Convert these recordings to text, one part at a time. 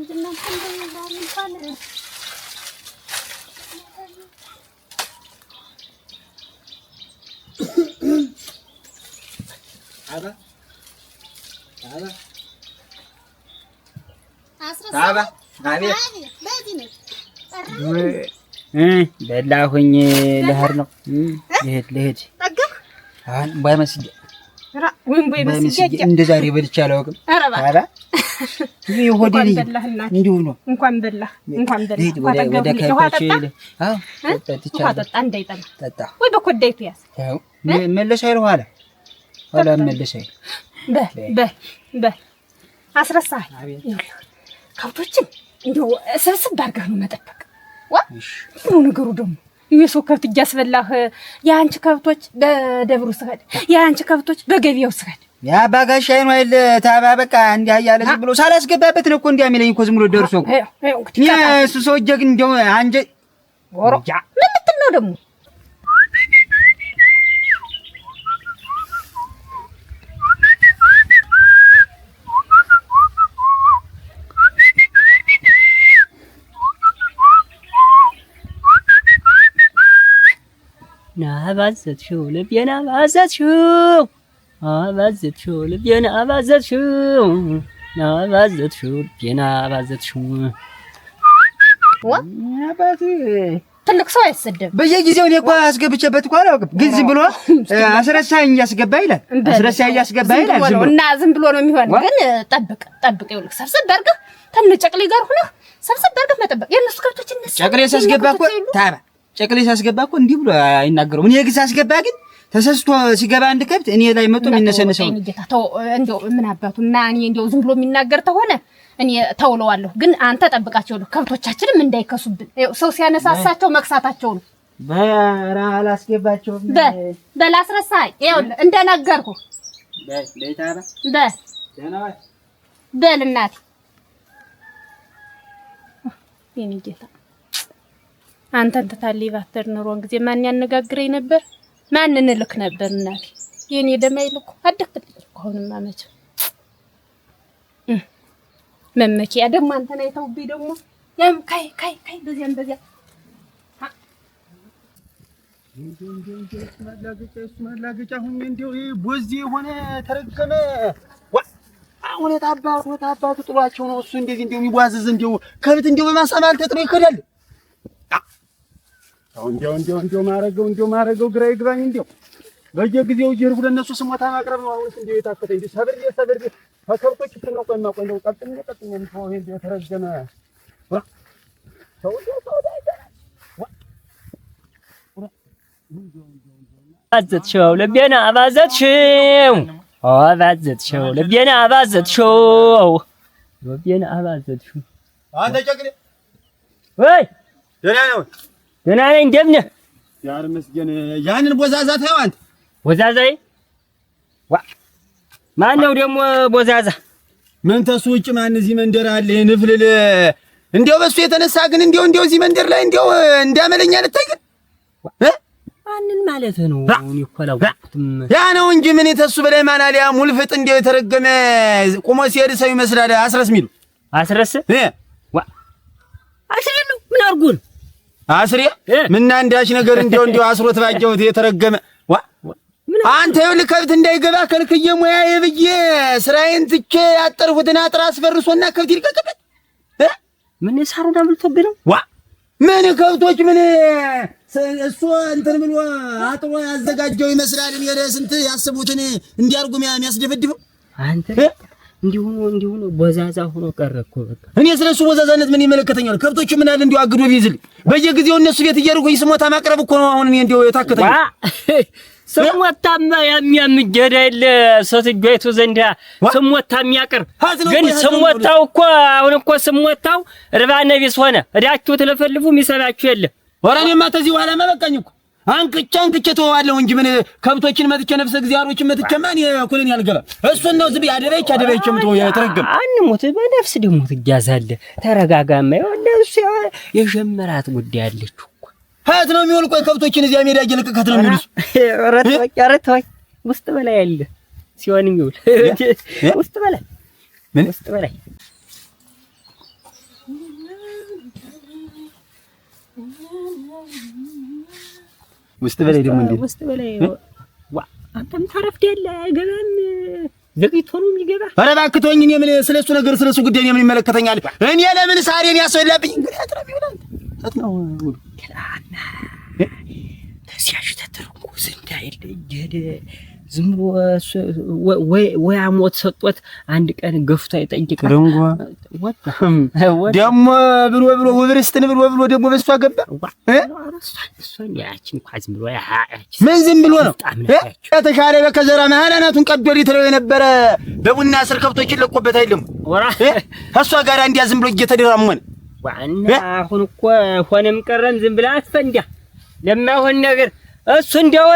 ምንድነው እንደሚባል እንኳን አባ በላሁኝ ልሄድ ነው ልሄድ አሁን ባይ መስጊድ እንደ ዛሬ በልቼ አላውቅም። አባ ይሄ ሆዴ እንዲሁ ነው። እንኳን በላ ወደ ከብቶች ጠጣ እንዳይጠላ ጠጣ ወይ በኮዳይቱ ያዝ መለስ አይል ኋላ መለስ አይል በል አስረሳህ። ከብቶችን እንደው ሰብስብ አድርገህ ነው መጠበቅ። ነው ነገሩ ደግሞ የሰው ከብት እያስበላህ የአንቺ ከብቶች በደብሩ ስሄድ የአንቺ ከብቶች በገቢያው ስሄድ ያ ባጋሽ አይኑ አይደል ታባ በቃ እንዲያ ያለ ዝም ብሎ ሳላስገባበት ነው እኮ እንዲያ የሚለኝ እኮ ዝም ብሎ ደርሶ እሱ ሰውዬ ግን እንደው አንጀ ወሮ ምን ልትል ነው ደግሞ? ናባዘትሽው ልቤን አባዘትሽው አባዘትሽው ልቤን አባዘትሽው ናባዘትሽው ልቤን አባዘትሽው አባቴ ትልቅ ሰው አይሰደብ። በየጊዜው እኔ እኮ አስገብቼበት እኮ አላውቅም፣ ግን ዝም ብሎ አስረሳኝ እያስገባ ይላል አስረሳኝ እያስገባ ይላል ዝም ብሎ እና ዝም ብሎ ነው የሚሆን። ግን ጠብቅ ይኸውልህ ሰብሰብ አድርገህ ተነጨቅሊ ጋር ሆነህ ሰብሰብ አድርገህ መጠበቅ የእነሱ ከብቶች እነሱ ጨቅሌ ሳስገባ እኮ ታባ ጨቅሌ ሳስገባ እኮ እንዲህ ብሎ አይናገሩም። እኔ ግን ሳስገባ ግን ተሰስቶ ሲገባ አንድ ከብት እኔ ላይ መጥቶ የሚነሰነሰው እንደው ምን አባቱ እና እኔ እንደው ዝም ብሎ የሚናገር ተሆነ እኔ ተውለዋለሁ። ግን አንተ ጠብቃቸው ነው ከብቶቻችንም እንዳይከሱብን። ሰው ሲያነሳሳቸው መክሳታቸው ነው። በራ አላስገባቸውም። በላስረሳይ ይኸውልህ እንደነገርኩህ በል እናቴ የኔ ጌታ አንተን ተታሊ ባተር ኑሮን ጊዜ ማን ያነጋግረኝ ነበር? ማንን ልክ ነበር? እናቴ የኔ ደማይ ልኩ አደክልኝ አሁንማ መቼ መመኪያ ደግሞ አንተን አይተውብኝ ደግሞ ያም ካይ በዚያም በዚያ ማላገጫ ሁኝ እንደው ቦዚ የሆነ ተረገመ አሁን ታባቱ ጥሏቸው ነው እሱ እንደዚህ እንደው የሚዋዝዝ እንደው ከብት እንደው በማሳማል ተጥሮ ይከዳል። እንደው ማረገው ግራ ይግባኝ። እንደው በየጊዜው ይርጉ ለነሱ ስሞታ ማቅረብ ነው። አሁንስ እንደው የታከተ እንዴ ሰብር ከከብቶች ተነቆ የማቆየው ቀጥኝ ነው ይሄ የተረገመ አባዘትሽው ልቤና አባዘትሽው ልቤና አባዘትሽው አንተ ጨቅሌ ወይ ደህና ነኝ። እንደምን ነህ? ያር መስገን ያንን ቦዛዛ ታየው አንተ ቦዛዛይ ማን ነው ደግሞ ቦዛዛ? ምን ተሱ ውጭ ማን እዚህ መንደር አለ ንፍልል እንደው በሱ የተነሳ ግን እንደው እዚህ መንደር ላይ እንደው እንዳመለኛ ልታይ ግን ማንን ማለት ነው? እኔ እኮ አላወቅሁትም። ያ ነው እንጂ ምን ተሱ በላይ ማን አለ ሙልፍጥ እንደው የተረገመ ቁሞ ሲሄድ ሰው ይመስላል። አስረስ ሚሉ አስረስ አሽሪሉ ምን አርጉን አስሬ ምንና እንዳሽ ነገር እንደው አስሮት ባጀውት የተረገመ አንተ ይኸውልህ ከብት እንዳይገባ ከልክዬ ሙያዬ ብዬ ስራዬን ትቼ ያጠርሁትን አጥራ አስፈርሶና ከብት ይልቀቅበት ምን ሳሩን አምልቶብህ ነው? ምን ከብቶች ምን እሱ እንትን ብሎ አጥሮ ያዘጋጀው ይመስላል። ስንት ያስቡትን እንዲያርጉ የሚያስደፈድፈው አንተ እንዲሁ ቦዛዛ ሆኖ ቀረኩ። በቃ እኔ ስለሱ ቦዛዛነት ምን ይመለከተኛል? ከብቶቹ ምን አለ እንዲሁ አግዶ ቢይዝል በየጊዜው እነሱ ቤት እየሩቁኝ ስሞታ ማቅረብ እኮ ነው። አሁን እኔ እንዲሁ የታከተኝ ስሞታማ የሚያምጀዳ የለ ሶትጆይቱ ዘንዳ ስሞታ የሚያቀርብ ግን ስሞታው እኮ አሁን እኮ ስሞታው ርባነ ቢስ ሆነ እዳችሁ ተለፈልፉ የሚሰራችሁ የለ። ወራኔማ ተዚህ በኋላ ማበቃኝ እኮ አንክቻ ተዋዋለሁ እንጂ ምን ከብቶችን መጥቼ ነፍሰ እግዚአብሔሮችን መጥቼ ማን የኩልን ያልገባ እሱን ነው ዝም ያደረች ምትው የተረገም አንሞት በነፍስ ደግሞ ትያዛለህ። ተረጋጋማ ይኸውልህ እሱ የጀመራት ጉዳይ አለች እኮ ሀት ነው የሚሆን። ቆይ ከብቶችን እዚያ ሜዳ እየለቀቀት ነው የሚሉስ ረተወይ ውስጥ በላይ ያለ ሲሆን የሚውል ውስጥ በላይ ውስጥ በላይ ደግሞ እንዴ ውስጥ በላይ ዋ አንተም ታረፍዳለህ አይገባም ዘግይቶ ነው የሚገባ ኧረ እባክህ ተወኝ እኔ ምን ስለሱ ነገር ስለሱ ጉዳይ እኔ ምን ይመለከተኛል እኔ ለምን ሳሬን ያስወላብኝ እንግዲህ አጥራቢ ይሆናል አጥናው ከላና ተሲያሽ ተተርኩ እንዳይል ጀደ ዝም ወይ አሞት ሰጦት አንድ ቀን ገፍቶ አይጠይቅ ረንጓ ደሞ ብሎ ወብርስትን ብሎ ደሞ በሷ ገባ እሷን ያቺን ኳዝ ብሎ ያቺ ምን ዝም ብሎ ነው ተሻለ በከዘራ ማህላናቱን ቀዶ ሊተለው የነበረ በቡና ስር ከብቶች ለቆበት አይደለም ወራ እሷ ጋር እንዲያ ዝም ብሎ እየተደራመነ ዋና አሁን እኮ ሆነም ቀረም ዝም ብላ አትፈንዳ ለማይሆን ነገር እሱ እንደው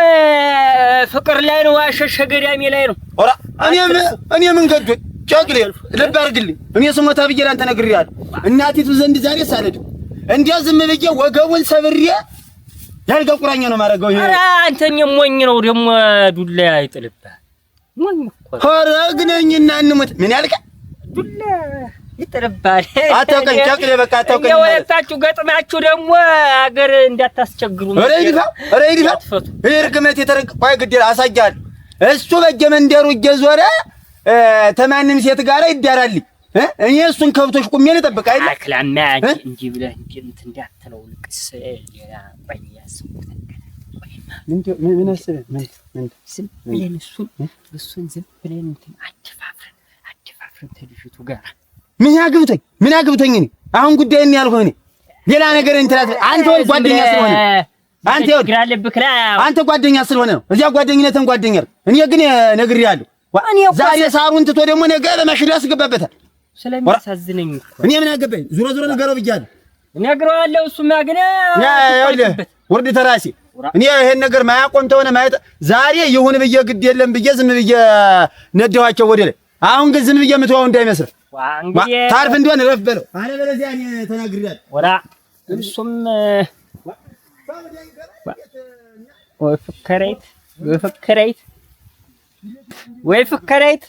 ፍቅር ላይ ነው አሸሸ ገዳሜ ላይ ነው ኦራ እኔ ምን ገዶኝ ጫቅሌ ልብ አድርግልኝ እኔ ስሞታ ብዬ ላንተ ነግሬያለሁ እናቲቱ ዘንድ ዛሬ ሳለድ እንዲያ ዝም ብዬ ወገቡን ሰብሬ ያልጋ ቁራኛ ነው ማረጋው ይሄ ኧረ አንተኛ ሞኝ ነው ደግሞ ዱላ አይጥልብህ ሞኝ እኮ ሆረግነኝና እንሞት ምን ያልካ ዱላ ይጥልባል አታውቀኝ ጫቅሌ በቃ አታውቀኝ የወጣችሁ ገጥማችሁ ደግሞ አገር እንዳታስቸግሩ ረይዲፋ እርግመት የተረቀቀው ግዴላ አሳጃለሁ እሱ በየመንደሩ እየዞረ ተማንም ሴት ጋር ይዳራል እኔ እሱን ከብቶች ቁሜ ልጠብቅ አይደል አክላማ እንጂ ብለህ እንት እንዳትለው ልቅስ ሌላ ባያስ ምን አሰበ ምን ዝም ብለን እሱን ዝም ብለን እንትን አደፋፍረን ተልጅቱ ጋር ምን አግብቶኝ እኔ አሁን ጉዳይን ያልሆነ እኔ ሌላ ነገር እንትላት አንተ ወይ ጓደኛ ስለሆነ አንተ ይወድ አንተ ጓደኛ ስለሆነ ነው እዚያ ጓደኝነትን ጓደኛ እኔ ግን ነግሬያለሁ ዛሬ ሳሩን ትቶ ደግሞ ነገ ለማሽላ ያስገባበታል ስለሚያሳዝነኝ እኮ እኔ ምን አገባኝ ዙሮ ነገረው ብያለሁ ነግረዋለሁ እሱማ ግን ወርድ ተራሲ እኔ ይሄን ነገር ማያቆም ተሆነ ማየት ዛሬ ይሁን ብዬ ግድ የለም ብዬ ዝም ብዬ ነደዋቸው ወደ ላይ አሁን ግን ዝም ብዬ የምትዋው እንዳይመስል ታርፍ እንደሆነ ረፍ በለው አለበለዚያ እኔ ተናግሬያለሁ ወራ እሱም ወይ ፍከሬት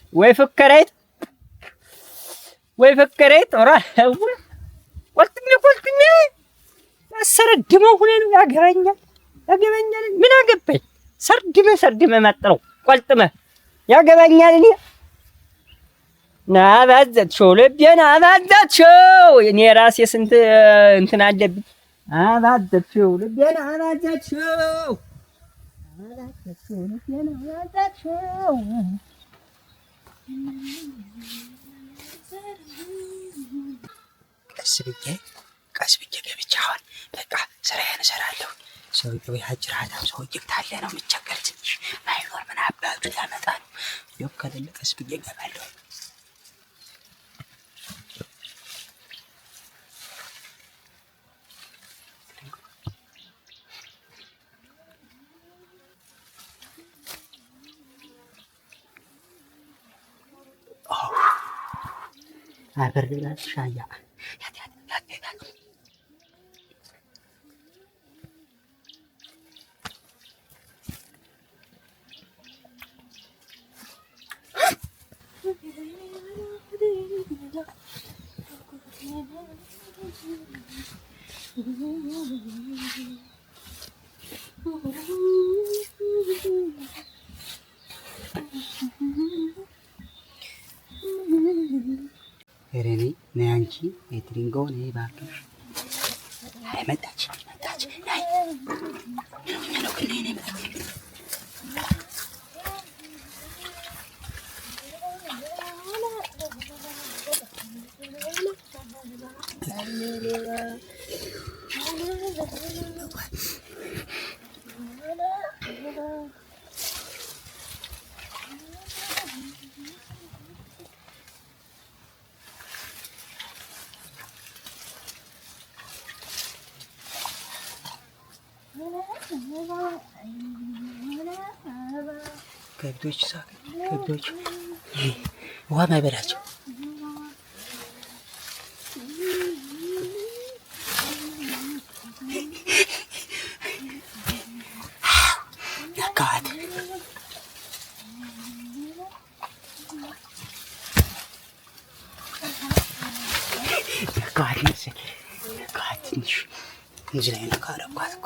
ወራ ወልትኝ አሰረድመው ሁኔ ነው ያገባኛል ምን አገባኝ ሰርድመ ማጥረው ቆልጥመ ያገባኛል እኔ ናባዘትሽው ልቤን አባዘትሽው እኔ ራሴ ስንት እንትን አለብኝ አባዘትሽው ልቤን አባዘትሽው ልቤን አባዘትሽው ቀስ ብዬ ገብቼ አሁን በቃ ስራዬን እሰራለሁ ሰውዬው ያጅራታም ሰውዬው ታለ ነው የምቸገር ትንሽ ባይኖር ምን አባቱ ያመጣ ነው ይኸው ከሌለ ቀስ ብዬ እገባለሁ አበርላ ሻያ እኔ ነያንቺ የትሪንጎ ነይ ባክሽ አይ መጣች አይ ነው ግን እኔ መጣች ከብቶች ሳቅ ከብቶች ውሃ ማይበላቸው ያካዋት ትንሽ እንጂ ላይ ነው ካረኳት እኮ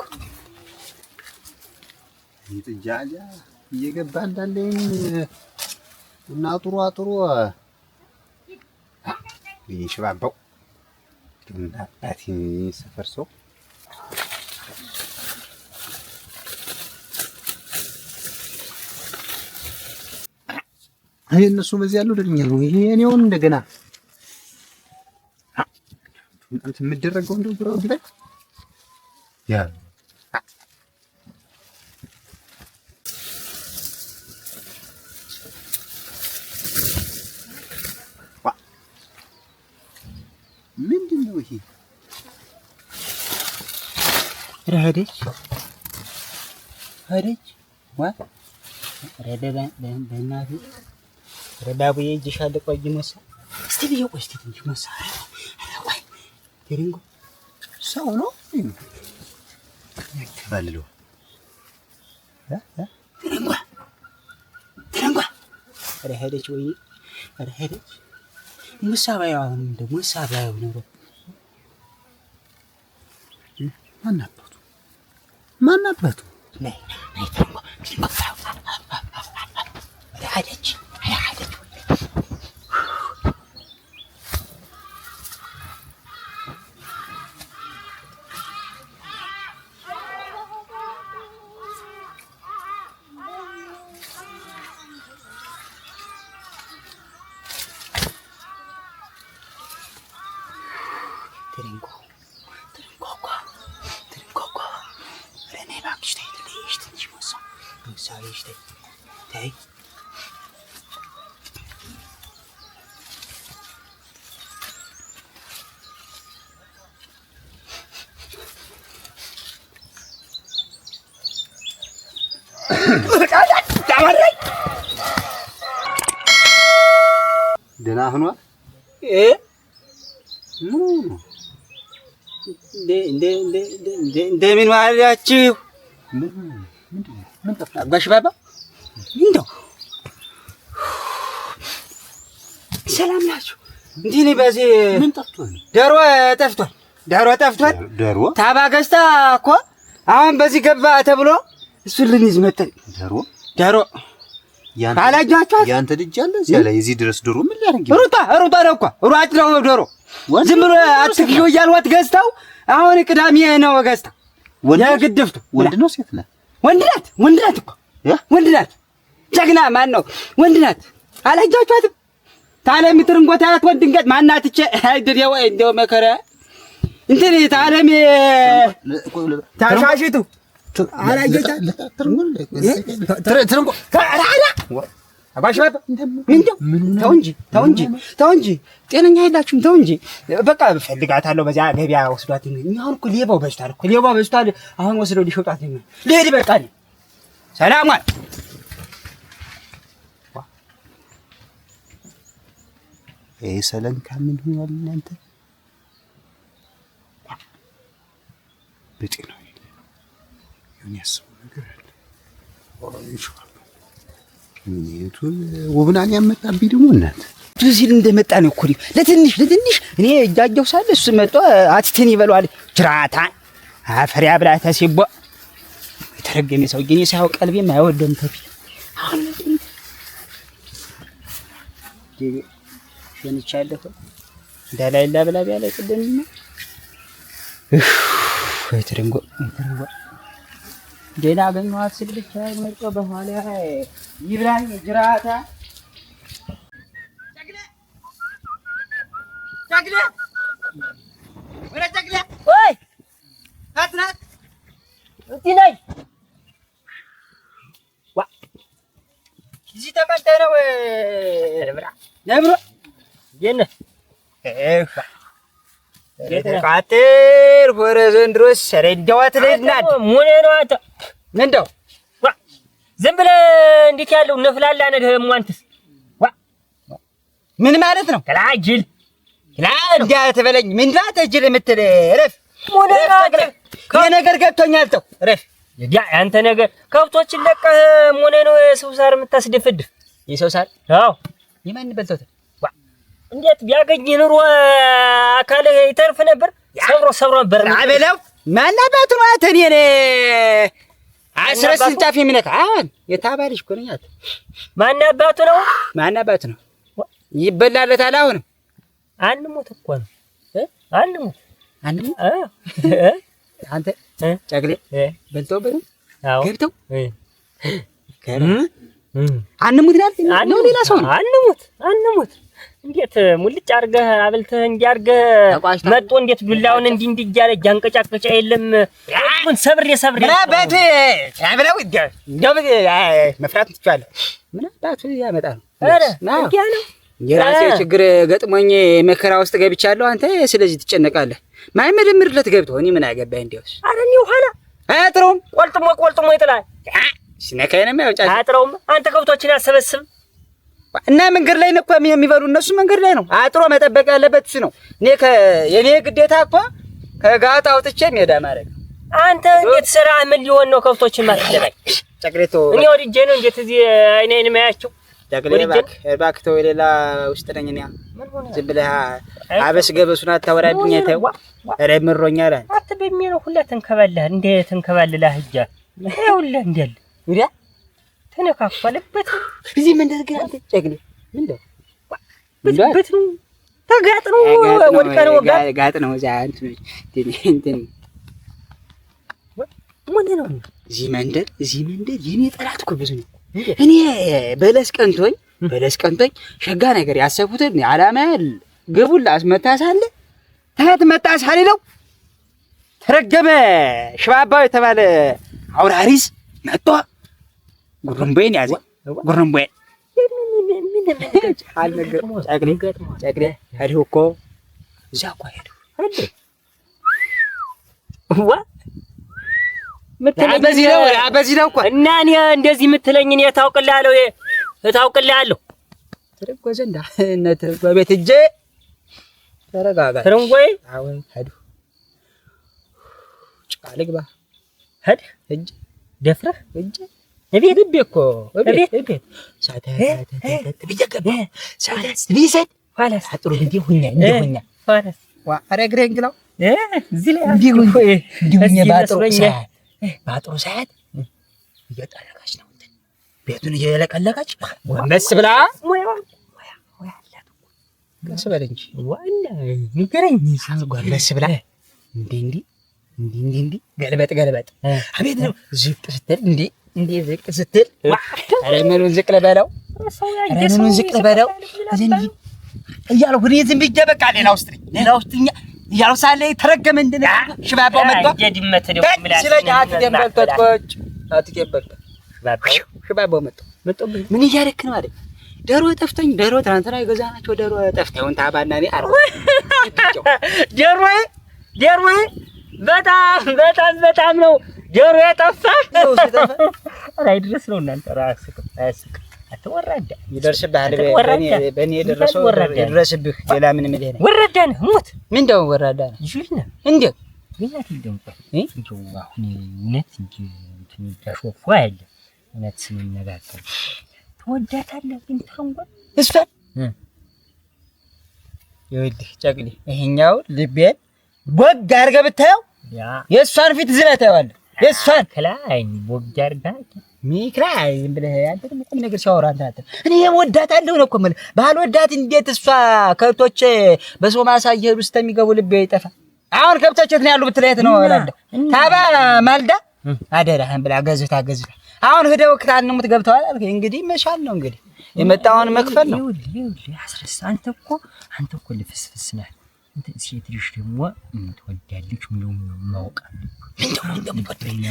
ይጥጃጃ እየገባ እንዳለኝ እና ጥሩ ይሽባባው እናት ሰፈር ሰው አይ እነሱ በዚህ ያለው ደግኛ ነው። ይሄ እኔውን እንደገና አንተ የምትደረገው እንደው ብለው ላይ ያ ምንድን ነው ይሄ? ሄደች ዋ ረደባ በእናትህ ረባቡዬ እጅሽ አለ። ቆይ መሳ እስቲ ልጅ ቆይ እስቲ ትንሽ መሳ ቆይ ትሪንጎ ሰው ነው ያከባልለው ትሪንጎ ሄደች ወይ ሄደች ሙሳባያው ደግሞ ሙሳባያው ነው ማናባቱ ነይ ትሪንጎ ሄደች ደህና ሆኗል። እንደምን ዋላችሁ? ጋሽ ባባ እንደው ሰላም ናችሁ? እንዴ በዚህ ምን ጠፍቷል? ዶሮ ጠፍቷል። ዶሮ ታባ ገዝታ እኮ አሁን በዚህ ገባ ተብሎ እሱን ልንይዝ መጣን። ዶሮ ካላጃችኋት ያንተ ልጅ አለ እዚያ ላይ እዚህ ድረስ ዶሮ ምን ሊያደርግ ሩጣ ነው እኮ ሯጭ ነው ዶሮ ዝም ብሎ አትክዩ እያልዋት ገዝተው አሁን ቅዳሜ ነው ገዝታ የግድፍቱ ወንድ ነው ሴት ነው? ወንድ ናት እኮ ወንድ ናት። ጀግና ማን ነው? ወንድ ናት። አላጃችኋትም? ታለም ትርንጎታት ወንድ እንገት ማናት? እቺ አይደው እንደው መከራ እንትን ታለም ታሻሽቱ አላየቻት ትርንጎ አባሽባባ ተው እንጂ ጤነኛ አይደላችሁም። ተው እንጂ በቃ ፈልጋታለሁ። በዚያ ገበያ ወስዷት አሁን እኮ ሌባው በዝቷል። አሁን ወስደው ሊሸጣት ነው። ልሄድ በቃ ሰላሟን ሰለንካ ምን ሆኗል? እናንተ በጤና ነው የሚያስበው ነገር አለ። ምንቱ ወብናን ያመጣብኝ ደግሞ እናንተ ሲል እንደመጣ ነው እኮ ለትንሽ እኔ እጃጀው ሳለ እሱ መጥቶ አትተን ይበሏል። ጅራታ አፈሪያ ብላ ተሲቦ የተረገመ ሰው ግን ሳይው ቀልቤም አይወደም ተፊ አሁን ሸንቻለሁ ዳላይላ ብላ ቢያለ ቅድም የተረንጎ ዴና አገኘኋት ስል ብቻ መጥቶ በኋላ ይብላኝ ጅራታ ጀግና ወይ አትናት እዚህ ነኝ ዋ እዚህ ተቀምጠህ ነው ነብሮ የነ የተቃጠር ወረ ዘንድሮስ ረዳዋት ለድናት ሞኔ ነው አንተ እንደው ዋ ዝም ብለህ እንዴት ያለው ነፍላላ ነህ ደግሞ አንተስ ዋ ምን ማለት ነው? ከላጅል እንዲያ ትበለኝ ምንድን አትጅል የምትል ረፍ ሞኔ ነው ነገር ገብቶኛል። ተው ረፍ ያ አንተ ነገር ከብቶችን ለቀህ ሞኔ ነው የሰው ሳር የምታስደፍድፍ የሰው ሳር አዎ የማን በልቶት እንዴት ቢያገኝ ኑሮ አካል ይተርፍ ነበር። ሰብሮ ነበር አበለው ማናባቱ ነው አንተ እኔ አስረስ ጫፍ የሚነካ አሁን የታባልሽ እኮ ነኝ አንተ ማናባቱ ነው ይበላለታል አሁንም አንሞት እኮ ነው አንሞት አንተ ጨግሌ በልተው ገብተው አንሙት ነው ሌላ ሰው ነው አንሙት እንዴት ሙልጭ አርገህ አብልተህ እንዲያርገህ መጥቶ እንዴት ዱላውን እንዲ እያለ ጃንቀጫቀጫ የለም ምን ሰብሬ ምናባት ያብለው እንደው መፍራት ትቻለህ ምናባት ያመጣ ነው አረ እንዲያ ነው የራሴ ችግር ገጥሞኝ መከራ ውስጥ ገብቻለሁ አንተ ስለዚህ ትጨነቃለህ ማይመደምርለት ገብቶ እኔ ምን አገባኝ እንዴውስ አረ ነው ኋላ አያጥረውም ቆልጥሞ ይጥላል ሲነካየንም ያውጫ አያጥረውም አንተ ከብቶችን አሰበስብ እና መንገድ ላይ ነው እኮ የሚበሉ እነሱ መንገድ ላይ ነው አጥሮ መጠበቅ ያለበት እሱ ነው የኔ ግዴታ እኮ ከጋጣ አውጥቼ ሜዳ ማድረግ አንተ እንዴት ስራ ምን ሊሆን ነው ከብቶችን ማስደረግ ጨቅሌቶ እኔ ወዲጄ ነው እንዴት እዚህ አይኔን ማያቸው ጨቅሌ ባክ ተው ሌላ ውስጥ ነኝ እኔ ዝም ብለህ አበስ ገበሱን አታወራብኝ አይተው ኧረ ምሮኛል አትበሚ ነው ሁላ ተንከባለህ እንዴ ተንከባለህ ህጃ ይኸውልህ እንዴል ይዳ ተነካፈለበት እዚህ መንደር ግን አንተ ጨቅሌ ምንድነው በት ነው ተጋጥ ነው ወድቀ ነው ጋጥ ነው እዛ እንትን ምን ነው እዚህ መንደር የኔ ጠላት እኮ ብዙ ነው እኔ በለስ ቀንቶኝ ሸጋ ነገር ያሰብኩት አላማል ግቡላ አስመታሳለ ታት መታሳለ ነው ተረገመ ሽባባው የተባለ አውራሪስ መጣ ጉርምቤን ያዘ ጉርምቤን ምን አልነገር ጨቅሌ ሄዶ እኮ እዛ እኮ ሄዶ በዚህ ነው እኮ እና እኔ እንደዚህ የምትለኝ እኔ ታውቅልሃለሁ ተረጎ ዘንዳ ተረጎ ቤት እጄ ተረጋጋ ተረንጎይ አዎ ሄዱ ጭቃ ልግባ ሄድ ደፍረህ እጄ እቤት ልቤ እኮ እቤት ሳታ ቢጀገባ ሳላስ ሊሰድ ኋላስ አጥሩ እንዲሁኛ ኋላስ አረግረኝ ግላው እዚህ ላይ እንዲሁኛ ባጥሩ ሰዓት እየጠረጋች ነው እንትን ቤቱን እየለቀለቀች ወመስ ብላ ሙያ አላት ቀስ በል እንጂ ዋና ንገረኝ ጎንበስ ብላ እንዲ ገልበጥ አቤት ነው ዝቅ ስትል እንዲ ዝቅ ስትል አረ ምኑን ዝቅ ለበለው እንዲ እያልኩ እኔ ዝም ብዬ በቃ ሌላ ውስጥኛ እያልኩ ሳለ ተረገመ እንደነ ሽባባው መጣ የድመት ነው ምላስ ስለኛ አትደበልበት ሽባባው መጣ ምን እያደረክ ነው አይደል ዶሮ ጠፍተኝ ዶሮ ትናንትና የገዛናቸው ዶሮ ጠፍተውን ታባና እኔ አርባ ዶሮዬ በጣም ነው ዶሮ የጠፋ አይ ድረስ ነው እናንተ አያስቅ አትወራዳ ይደርስብሃል በእኔ የደረሰው ይድረስብህ ሌላ ምን ምልህ ነው ወራዳ ነህ ሞት ምንድነው ወራዳ ነህ ይሽሽ ነህ እንዴት ግዛት ይደምጣ እንዴው አሁን እውነት እንጂ እንትን ተሾፋ ያለ እውነት ስንነጋገር ተወዳታለህ ግን ተንጎል እሷ ይኸውልህ ጨቅሌ ይሄኛው ልቤን ቦግ አድርገህ ብታየው የእሷን ፊት ዝለህ ታየዋለህ የእሷን ከላይ ቦግ አድርገህ ሚክራይ ብለህ አንተ ደግሞ ቁም ነገር ሲያወራ አንተ እኔ ወዳታለሁ ነው እኮ ማለት ባልወዳት እንዴት እሷ ከብቶች በሰው ማሳ እየሄዱ እስከሚገቡ ልቤ ይጠፋ አሁን ከብቶች የት ነው ያሉ ብትለየት ነው አላለ ታባ ማልዳ አደራህን ብላ ገዝታ አሁን ሄደው ክታንሙት ገብተዋል አልከ እንግዲህ መሻል ነው እንግዲህ የመጣውን መክፈል ነው ይኸውልህ አስረስ አንተ እኮ ልፍስፍስ ነህ እንት ሴት ልጅ ደግሞ ትወዳለች ምንም ማውቃ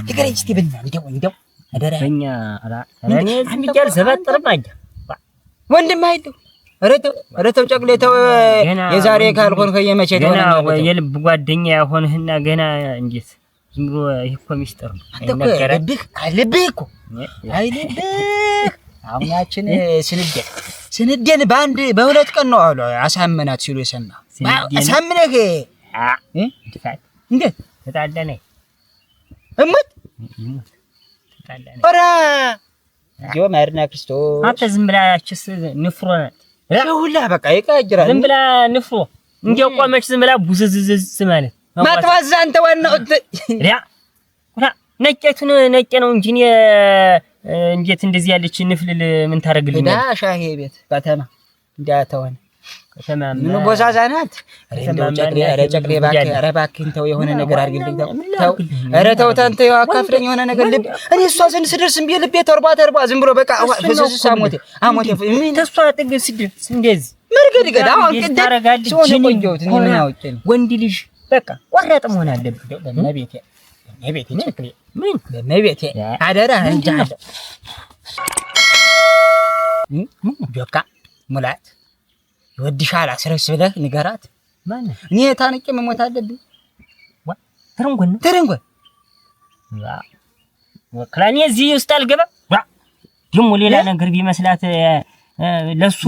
ንገረኝ እስቲ ብና እንደው አደራህ በእኛ እኔ ዝም ብያለሁ ዘበጥርም አያ ወንድም አይደው ረተው ጨቅሌተው የዛሬ ካልሆን ከየመቼ ገና የልብ ጓደኛ ያሆንህና ገና እንዴት ዝም ብሎ ይሄ እኮ ሚስጥር ነው አይነገርብህ አልብህ እኮ አሁን ያችን ስንደን በሁለት ቀን ነው አሉ አሳመናት ሲሉ የሰማ አሳምነህ ድፋት እንዴት ተጣላነ እሙት ተጣላነ ኦራ ጆ ማርና ክርስቶስ አንተ ዝም ብላችስ ንፍሮ ሁላ በቃ ይቀጅራል ዝም ብላ ንፍሮ እንደው ቆመች ዝም ብላ ቡዝዝዝ ማለት ማጥዋዛ አንተ ዋናው ሪያ ነጨቱን ነጨ ነው እንጂ እንዴት እንደዚህ ያለች ንፍልል ምን ታረግልኝ? ዳ ሻሂ ቤት ከተማ እንዳተወን ከተማ ምን ጎዛዛ ናት። ጨቅሌ እባክህ ተው የሆነ ነገር አድርግልኝ። ተው ኧረ ተው ታንተ ያው አካፍለኝ የሆነ ነገር ልብ እኔ እሷ ዘንድ ስደርስ እምቢ ልቤ ተርባ ዝም ብሎ በቃ ፈሰስ አሞቴ ምን ተሷ ጥግ ስደርስ እንደዚህ መርገድ ገዳ አሁን ታረጋለች ቆንጆት እኔ ምን አውቄ ነው ወንድ ልጅ በቃ ቆራጥ መሆን አለብህ። በመቤቴ ጨቅሌ ምን በመቤቴ አደራ እንጃለ ጆካ ሙላት ይወድሻል አስረስ ብለህ ንገራት። ማን እኔ ታንቄ መሞት አለብኝ? ትርንጎ ወክላኔ እዚህ ውስጥ አልገባም። ደግሞ ሌላ ነገር ቢመስላት ለሱ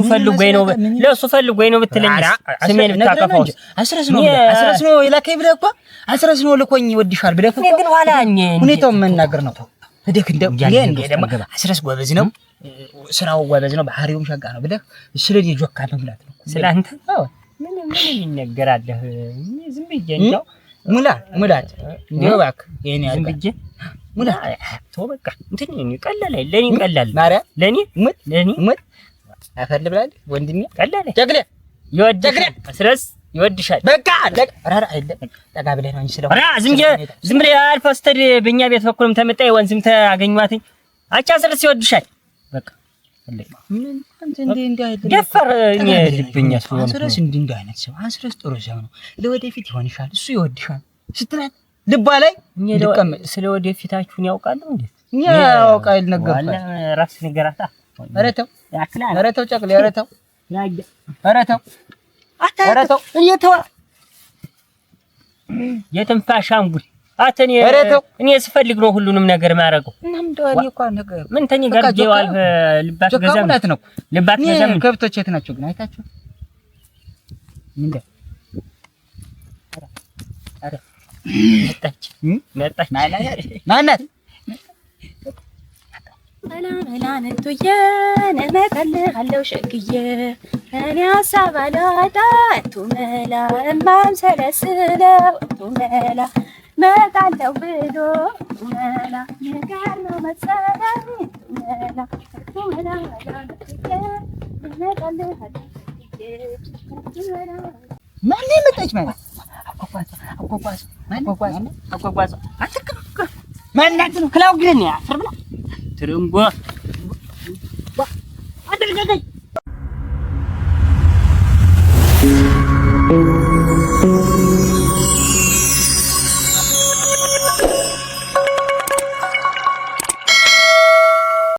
ፈልጎኝ ነው ብትለኝ ስሜን ብታቀፋው አስረስ ነው የላከኝ ብለህ እኮ አስረስ ነው ልኮኝ ይወድሻል ብለህ እኮ ግን ኋላ ሁኔታውን መናገር ነው። እደክ እንደም ደግሞ አስረስ ጎበዝ ነው፣ ስራው ጎበዝ ነው፣ ባህሪውም ሸጋ ነው ብለህ ስለኔ ጆካ መምላት ነው። ስላንተ ምን ይነገራል? ዝም ብዬ እንደው ሙላት እንደው እባክህ የኔ ዝም ብዬ ሙላት ተው በቃ እንትን ይቀላል ለኔ ይቀላል ማርያም ለኔ ሙት አፈል ብላል ወንድሜ ቀላል ጨቅሌ ይወድሻል አስረስ ይወድሻል በቃ አራራ አይደለም ጠጋ ብለህ ነው እንጂ ስለሆነ ዝም ብለህ አልፈህ ስትሄድ በእኛ ቤት በኩልም ተመጣይ ወንዝም ታገኘዋት አቻ አስረስ ይወድሻል በቃ ምን እንደ አይደለም ደፈር እኔ ልብኛ ስለሆነ አስረስ እንደ አይነት ሰው አስረስ ጥሩ ሰው ነው። ለወደፊት ይሆንሻል እሱ ይወድሻል ስትላት ልባ ላይ ልቀመጥ ስለወደፊታችሁን ያውቃሉ እንዴ? ያውቃል ነገር አለ ራስ ነገራታ ኧረ ተው ጨቅሌ ኧረ ተው የትንፋሻም ጉድ አተኔ እኔ ስፈልግ ነው ሁሉንም ነገር ማረገው። እናም ደዋኒ እኮ ነገር ምን ተኝ ጋር ጀዋል ልባት ገዛም ነው ልባት ገዛም ከብቶች የት ናቸው ግን አይታችሁ እንዴ? አረ መጣች ማናት መላንቱዬ እመጣልሃለሁ ሸግዬ እኔ ሀሳብ አላጣ እቱመላ እምባም ሰለስለው እቱመላ እመጣለሁ ብሎ እቱመላ ነገር ነው መሰለኝ እቱመላ መላንቱዬ እመጣልሃለሁ ሸግዬ ማን የመጣች ማለት አቋቋዝ ማናት ነው ክላው ግን ያፍርብላ ትርንጎ